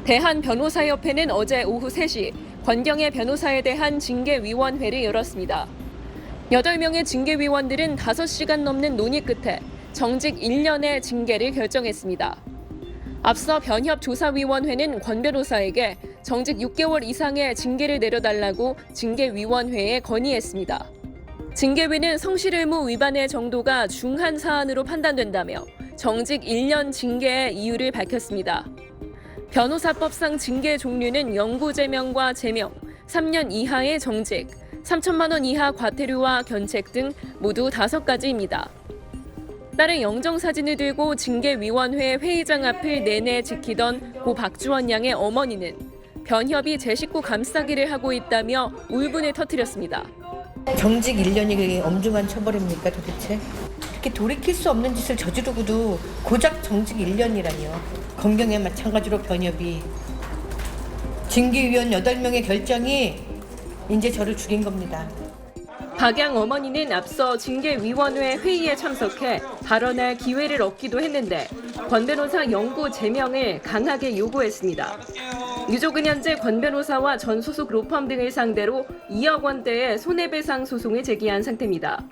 대한변호사협회는 어제 오후 3시 권경의 변호사에 대한 징계위원회를 열었습니다. 8명의 징계위원들은 5시간 넘는 논의 끝에 정직 1년의 징계를 결정했습니다. 앞서 변협조사위원회는 권 변호사에게 정직 6개월 이상의 징계를 내려달라고 징계위원회에 건의했습니다. 징계위는 성실의무 위반의 정도가 중한 사안으로 판단된다며 정직 1년 징계의 이유를 밝혔습니다. 변호사법상 징계 종류는 영구제명과 제명, 3년 이하의 정직, 3천만 원 이하 과태료와 견책 등 모두 5가지입니다. 딸의 영정사진을 들고 징계위원회 회의장 앞을 내내 지키던 고 박주원 양의 어머니는 변협이 제 식구 감싸기를 하고 있다며 울분을 터뜨렸습니다. 정직 1년이 엄중한 처벌입니까 도대체? 이렇게 돌이킬 수 없는 짓을 저지르고도 고작 정직 1년이라뇨. 건경에 마찬가지로 변협이 징계위원 8명의 결정이 이제 저를 죽인 겁니다. 박양 어머니는 앞서 징계위원회 회의에 참석해 발언할 기회를 얻기도 했는데 권 변호사 영구 제명을 강하게 요구했습니다. 유족은 현재 권 변호사와 전 소속 로펌 등을 상대로 2억 원대의 손해배상 소송을 제기한 상태입니다.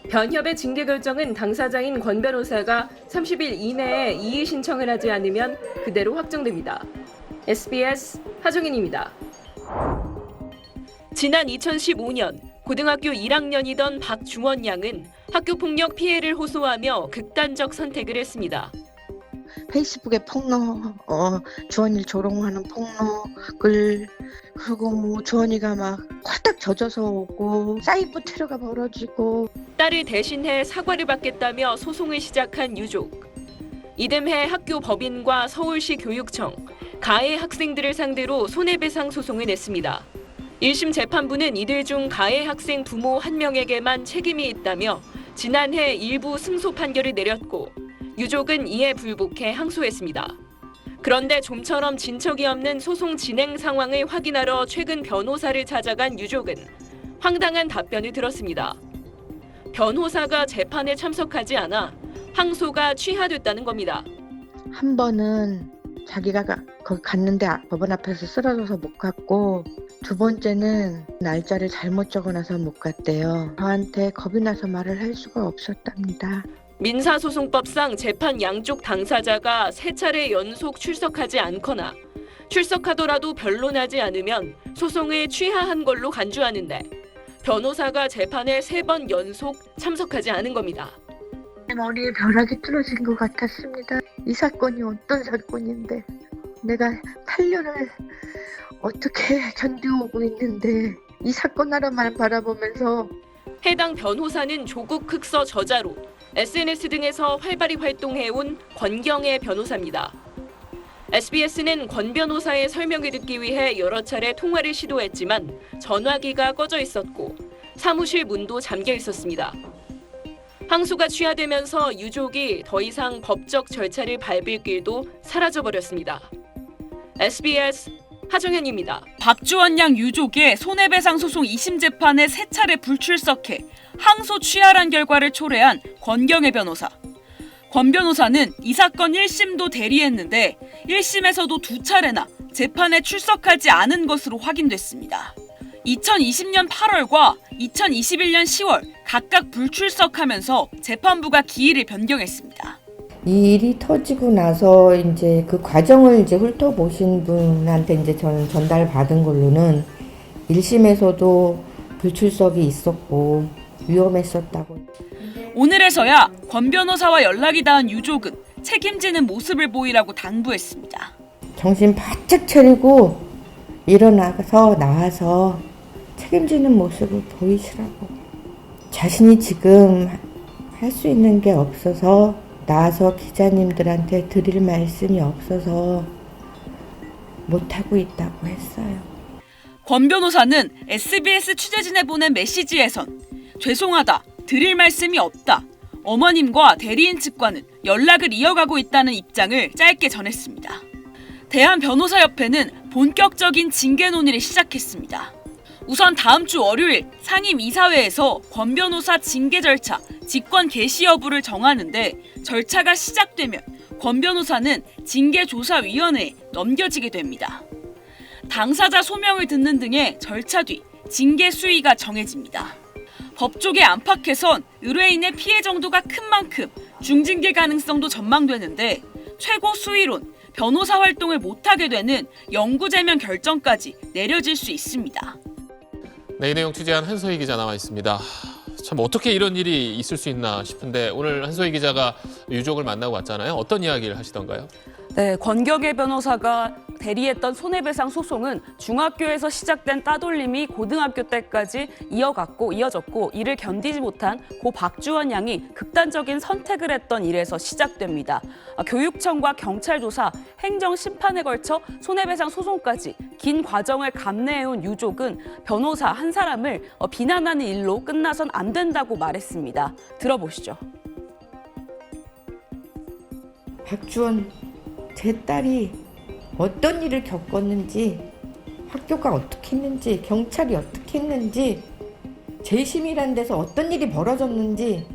변협의 징계 결정은 당사자인 권 변호사가 30일 이내에 이의 신청을 하지 않으면 그대로 확정됩니다. SBS 하정인입니다. 지난 2015년 고등학교 1학년이던 박주원 양은 학교폭력 피해를 호소하며 극단적 선택을 했습니다. 페이스북에 폭로, 주원이를 조롱하는 폭로글, 그리고 뭐 주원이가 막 화딱 젖어서 오고 사이버 테러가 벌어지고. 딸을 대신해 사과를 받겠다며 소송을 시작한 유족. 이듬해 학교 법인과 서울시 교육청, 가해 학생들을 상대로 손해배상 소송을 냈습니다. 1심 재판부는 이들 중 가해 학생 부모 1명에게만 책임이 있다며 지난해 일부 승소 판결을 내렸고 유족은 이에 불복해 항소했습니다. 그런데 좀처럼 진척이 없는 소송 진행 상황을 확인하러 최근 변호사를 찾아간 유족은 황당한 답변을 들었습니다. 변호사가 재판에 참석하지 않아 항소가 취하됐다는 겁니다. 한 번은 자기가 거기 갔는데 법원 앞에서 쓰러져서 못 갔고, 두 번째는 날짜를 잘못 적어놔서 못 갔대요. 저한테 겁이 나서 말을 할 수가 없었답니다. 민사소송법상 재판 양쪽 당사자가 3차례 연속 출석하지 않거나 출석하더라도 변론하지 않으면 소송을 취하한 걸로 간주하는데 변호사가 재판에 3번 연속 참석하지 않은 겁니다. 머리에 벼락이 뚫어진 것 같았습니다. 이 사건이 어떤 사건인데 내가 8년을 어떻게 견디오고 있는데 이 사건 하나만 바라보면서. 해당 변호사는 조국 흑서 저자로 SNS 등에서 활발히 활동해온 권경의 변호사입니다. SBS는 권 변호사의 설명을 듣기 위해 여러 차례 통화를 시도했지만 전화기가 꺼져 있었고 사무실 문도 잠겨 있었습니다. 항소가 취하되면서 유족이 더 이상 법적 절차를 밟을 길도 사라져버렸습니다. SBS 하정현입니다. 박주원 양 유족의 손해배상 소송 2심 재판에 3차례 불출석해 항소 취하란 결과를 초래한 권경의 변호사. 권 변호사는 이 사건 1심도 대리했는데 1심에서도 2차례나 재판에 출석하지 않은 것으로 확인됐습니다. 2020년 8월과 2021년 10월 각각 불출석하면서 재판부가 기일을 변경했습니다. 이 일이 터지고 나서 이제 그 과정을 이제 훑어보신 분한테 이제 저는 전달받은 걸로는 1심에서도 불출석이 있었고 위험했었다고. 오늘에서야 권 변호사와 연락이 닿은 유족은 책임지는 모습을 보이라고 당부했습니다. 정신 바짝 차리고 일어나서 나와서 책임지는 모습을 보이시라고. 자신이 지금 할 수 있는 게 없어서 나와서 기자님들한테 드릴 말씀이 없어서 못하고 있다고 했어요. 권 변호사는 SBS 취재진에 보낸 메시지에선 죄송하다, 드릴 말씀이 없다, 어머님과 대리인 측과는 연락을 이어가고 있다는 입장을 짧게 전했습니다. 대한변호사협회는 본격적인 징계 논의를 시작했습니다. 우선 다음 주 월요일 상임이사회에서 권 변호사 징계 절차, 직권 개시 여부를 정하는데 절차가 시작되면 권 변호사는 징계조사위원회에 넘겨지게 됩니다. 당사자 소명을 듣는 등의 절차 뒤 징계 수위가 정해집니다. 법조계 안팎에선 의뢰인의 피해 정도가 큰 만큼 중징계 가능성도 전망되는데 최고 수위론 변호사 활동을 못하게 되는 영구제명 결정까지 내려질 수 있습니다. 네, 이 내용 취재한 한소희 기자 나와 있습니다. 참 어떻게 이런 일이 있을 수 있나 싶은데 오늘 한소희 기자가 유족을 만나고 왔잖아요. 어떤 이야기를 하시던가요? 네, 권경애 변호사가 대리했던 손해배상 소송은 중학교에서 시작된 따돌림이 고등학교 때까지 이어졌고 이를 견디지 못한 고 박주원 양이 극단적인 선택을 했던 일에서 시작됩니다. 교육청과 경찰 조사, 행정 심판에 걸쳐 손해배상 소송까지 긴 과정을 감내해온 유족은 변호사 한 사람을 비난하는 일로 끝나선 안 된다고 말했습니다. 들어보시죠. 박주원, 제 딸이 어떤 일을 겪었는지, 학교가 어떻게 했는지, 경찰이 어떻게 했는지, 재심이라는 데서 어떤 일이 벌어졌는지,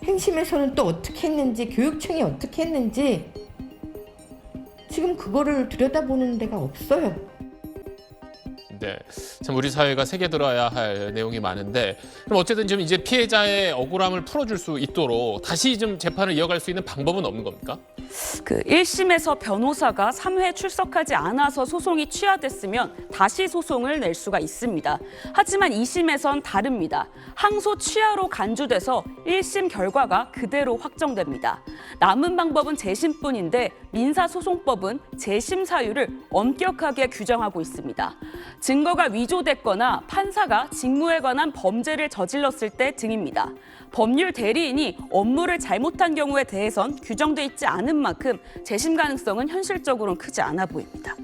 행심에서는 또 어떻게 했는지, 교육청이 어떻게 했는지 지금 그거를 들여다보는 데가 없어요. 네, 참 우리 사회가 새겨들어야 할 내용이 많은데 그럼 어쨌든 좀 이제 피해자의 억울함을 풀어줄 수 있도록 다시 좀 재판을 이어갈 수 있는 방법은 없는 겁니까? 1심에서 변호사가 3회 출석하지 않아서 소송이 취하됐으면 다시 소송을 낼 수가 있습니다. 하지만 2심에선 다릅니다. 항소 취하로 간주돼서 1심 결과가 그대로 확정됩니다. 남은 방법은 재심뿐인데 민사소송법은 재심 사유를 엄격하게 규정하고 있습니다. 증거가 위조됐거나 판사가 직무에 관한 범죄를 저질렀을 때 등입니다. 법률 대리인이 업무를 잘못한 경우에 대해선 규정돼 있지 않은 만큼 재심 가능성은 현실적으로는 크지 않아 보입니다.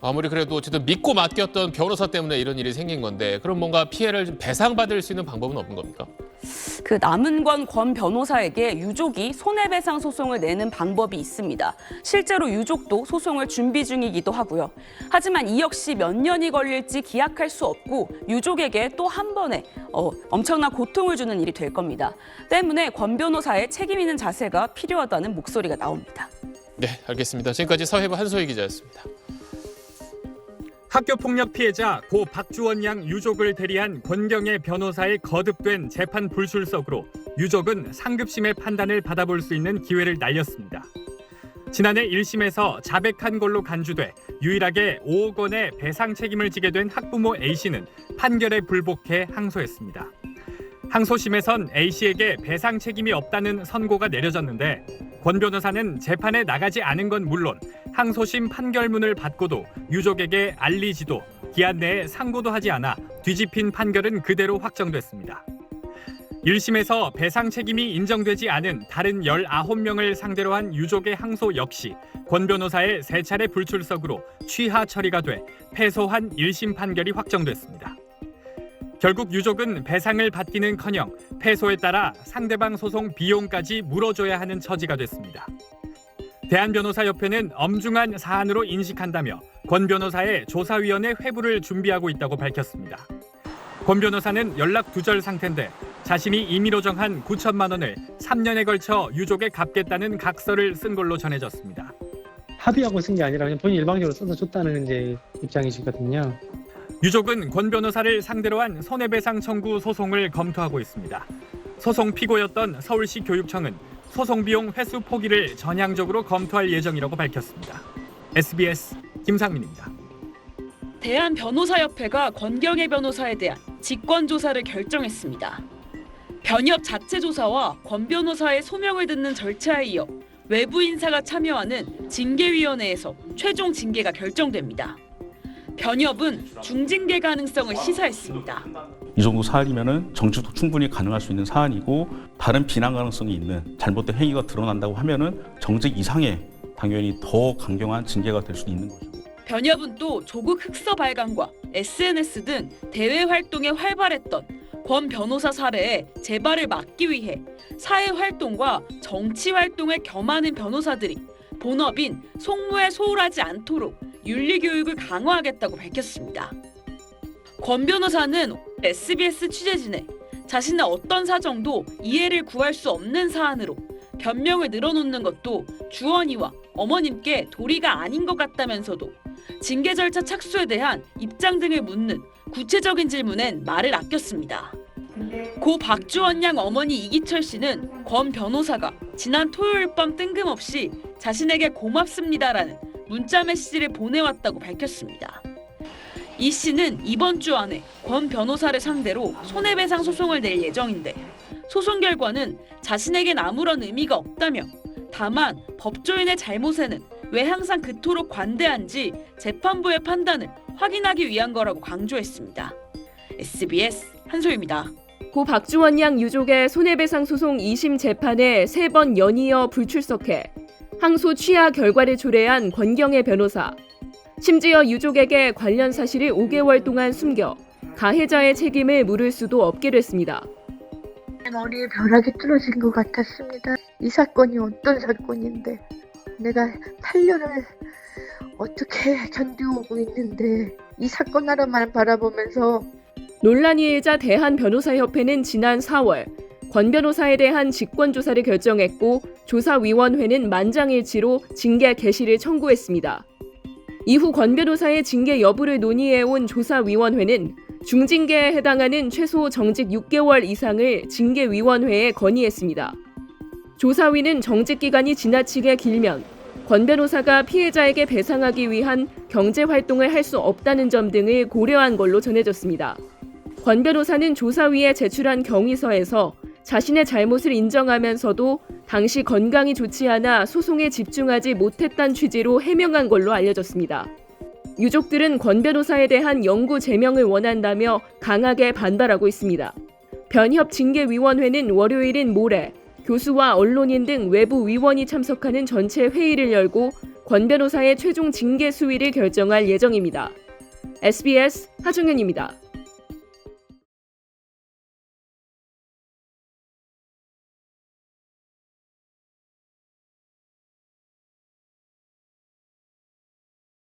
아무리 그래도 어쨌든 믿고 맡겼던 변호사 때문에 이런 일이 생긴 건데 그럼 뭔가 피해를 좀 배상받을 수 있는 방법은 없는 겁니까? 남은권 권 변호사에게 유족이 손해배상 소송을 내는 방법이 있습니다. 실제로 유족도 소송을 준비 중이기도 하고요. 하지만 이 역시 몇 년이 걸릴지 기약할 수 없고 유족에게 또 한 번에 엄청난 고통을 주는 일이 될 겁니다. 때문에 권 변호사의 책임 있는 자세가 필요하다는 목소리가 나옵니다. 네, 알겠습니다. 지금까지 사회부 한소희 기자였습니다. 학교폭력 피해자 고 박주원 양 유족을 대리한 권경애 변호사의 거듭된 재판 불출석으로 유족은 상급심의 판단을 받아볼 수 있는 기회를 날렸습니다. 지난해 1심에서 자백한 걸로 간주돼 유일하게 5억 원의 배상 책임을 지게 된 학부모 A씨는 판결에 불복해 항소했습니다. 항소심에선 A씨에게 배상 책임이 없다는 선고가 내려졌는데 권 변호사는 재판에 나가지 않은 건 물론 항소심 판결문을 받고도 유족에게 알리지도 기한 내에 상고도 하지 않아 뒤집힌 판결은 그대로 확정됐습니다. 1심에서 배상 책임이 인정되지 않은 다른 19명을 상대로 한 유족의 항소 역시 권 변호사의 3차례 불출석으로 취하 처리가 돼 패소한 1심 판결이 확정됐습니다. 결국 유족은 배상을 받기는커녕 패소에 따라 상대방 소송 비용까지 물어줘야 하는 처지가 됐습니다. 대한변호사협회는 엄중한 사안으로 인식한다며 권 변호사의 조사위원회 회부를 준비하고 있다고 밝혔습니다. 권 변호사는 연락 두절 상태인데 자신이 임의로 정한 9천만 원을 3년에 걸쳐 유족에 갚겠다는 각서를 쓴 걸로 전해졌습니다. 합의하고 쓴 게 아니라 그냥 본인 일방적으로 써서 줬다는 이제 입장이시거든요. 유족은 권 변호사를 상대로 한 손해배상 청구 소송을 검토하고 있습니다. 소송 피고였던 서울시 교육청은 소송 비용 회수 포기를 전향적으로 검토할 예정이라고 밝혔습니다. SBS 김상민입니다. 대한변호사협회가 권경애 변호사에 대한 직권조사를 결정했습니다. 변협 자체 조사와 권 변호사의 소명을 듣는 절차에 이어 외부 인사가 참여하는 징계위원회에서 최종 징계가 결정됩니다. 변협은 중징계 가능성을 시사했습니다. 이 정도 사안이면은 정치도 충분히 가능할 수 있는 사안이고 다른 비난 가능성이 있는 잘못된 행위가 드러난다고 하면은 정직 이상의 당연히 더 강경한 징계가 될 수 있는 거죠. 변협은 또 조국 흑서 발간과 SNS 등 대외 활동에 활발했던 권 변호사 사례에 재발을 막기 위해 사회 활동과 정치 활동을 겸하는 변호사들이 본업인 송무에 소홀하지 않도록 윤리 교육을 강화하겠다고 밝혔습니다. 권 변호사는 SBS 취재진에 자신의 어떤 사정도 이해를 구할 수 없는 사안으로 변명을 늘어놓는 것도 주원이와 어머님께 도리가 아닌 것 같다면서도 징계 절차 착수에 대한 입장 등을 묻는 구체적인 질문엔 말을 아꼈습니다. 고 박주원 양 어머니 이기철 씨는 권 변호사가 지난 토요일 밤 뜬금없이 자신에게 고맙습니다라는 문자 메시지를 보내왔다고 밝혔습니다. 이 씨는 이번 주 안에 권 변호사를 상대로 손해배상 소송을 낼 예정인데 소송 결과는 자신에겐 아무런 의미가 없다며 다만 법조인의 잘못에는 왜 항상 그토록 관대한지 재판부의 판단을 확인하기 위한 거라고 강조했습니다. SBS 한소희입니다. 고 박주원 양 유족의 손해배상 소송 2심 재판에 3번 연이어 불출석해 항소 취하 결과를 초래한 권경의 변호사. 심지어 유족에게 관련 사실을 5개월 동안 숨겨 가해자의 책임을 물을 수도 없게 됐습니다. 머리에 벼락이 뚫어진 것 같았습니다. 이 사건이 어떤 사건인데 내가 8년을 어떻게 견디오고 있는데 이 사건 하나만 바라보면서 논란이 일자 대한변호사협회는 지난 4월 권 변호사에 대한 직권조사를 결정했고 조사위원회는 만장일치로 징계 개시를 청구했습니다. 이후 권 변호사의 징계 여부를 논의해온 조사위원회는 중징계에 해당하는 최소 정직 6개월 이상을 징계위원회에 건의했습니다. 조사위는 정직기간이 지나치게 길면 권 변호사가 피해자에게 배상하기 위한 경제활동을 할 수 없다는 점 등을 고려한 걸로 전해졌습니다. 권 변호사는 조사위에 제출한 경위서에서 자신의 잘못을 인정하면서도 당시 건강이 좋지 않아 소송에 집중하지 못했다는 취지로 해명한 걸로 알려졌습니다. 유족들은 권 변호사에 대한 영구 제명을 원한다며 강하게 반발하고 있습니다. 변협 징계위원회는 월요일인 모레 교수와 언론인 등 외부 위원이 참석하는 전체 회의를 열고 권 변호사의 최종 징계 수위를 결정할 예정입니다. SBS 하정현입니다.